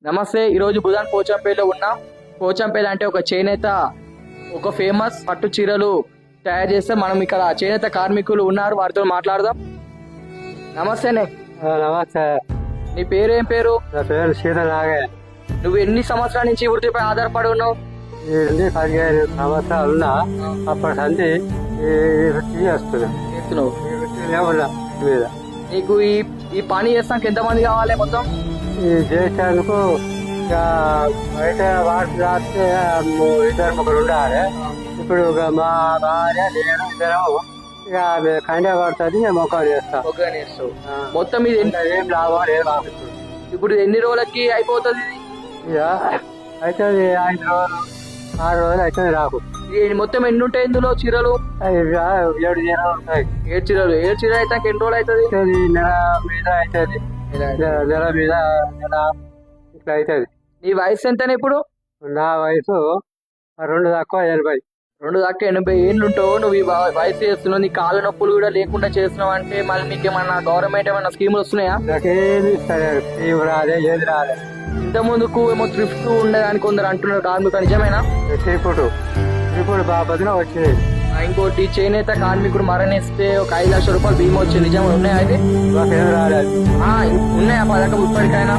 నమస్తే. ఈరోజు బుధాన్ పోచంపల్లిలో ఉన్నాం. పోచంపల్లి అంటే ఒక చేనేత, ఒక ఫేమస్ పట్టు చీరలు తయారు చేస్తే మనం ఇక్కడ చేనేత కార్మికులు ఉన్నారు, వారితో మాట్లాడదాం. నమస్తేనే. నమస్తే. నీ పేరు ఏం పేరు? నా పేరు సీతనాగే. నువ్వు ఎన్ని సంవత్సరాల నుంచి ఈ వృత్తిపై ఆధారపడి ఉన్నావు? ఈ 15 సంవత్సరాలు ఉన్నా. అప్పటి సంది ఈ వృత్తి చేస్తున్నా. చేస్తున్నావు. ఈ వృత్తిలో ఉన్నా మీద. నీకు ఈ ఈ పని చేస్తానికి ఎంతమంది కావాలి మొత్తం? ఈ చేసేందుకు ఇక బయట వాటి రాస్తే ఇద్దరు ముగ్గురు ఉండాలి. ఇప్పుడు ఇక మా భార్య నేను ఇద్దరము ఇక కండే పడుతుంది, నేను మొక్కలు చేస్తాం. ఒక్కగానే చేస్తావు. మొత్తం ఇది ఏం లాభం లేదు ఆఫీసు. ఇప్పుడు ఎన్ని రోజులకి అయిపోతుంది ఇది? ఇక అయితే 5 రోజులు 6 రోజులు అయితే రాకు. ఇది మొత్తం ఎన్ని ఉంటాయి ఇందులో చీరలు? 7 దినాలు ఉంటాయి. 7 చీరలు. 7 చీరలు అయితే ఎన్ని రోజులు అవుతుంది? అవుతుంది, నెల మీద అవుతుంది. నెల మీద నెల ఇట్లా అవుతుంది. నీ వయసు ఎంతనే ఇప్పుడు? నా వయసు 2 తక్కువ 80. 2 దాకా 80 ఏళ్ళు ఉంటావు. నువ్వు ఈ వయసు చేస్తున్నావు, నీ కాళ్ళ నొప్పులు కూడా లేకుండా చేస్తున్నావు అంటే మళ్ళీ మీకు ఏమన్నా గవర్నమెంట్ ఏమన్నా స్కీములు వస్తున్నాయా? నాకేమి ఇస్తలేదు, స్కీమ్ రాలే, ఏది రాలే. ఇంత ముందుకు ఏమో థ్రిఫ్ట్ ఉండేదానికి కొందరు అంటున్నారు కార్మికులు, నిజమేనా? ఇప్పుడు బాపతిలో వచ్చింది. ఇంకోటి చేనేత కార్మికుడు మరణిస్తే ఒక 5 లక్షల రూపాయలు బీమా వచ్చింది, నిజం ఉన్నాయా? అయితే మాకేం రాలేదు. ఉన్నాయా పథకం ఇప్పటికైనా?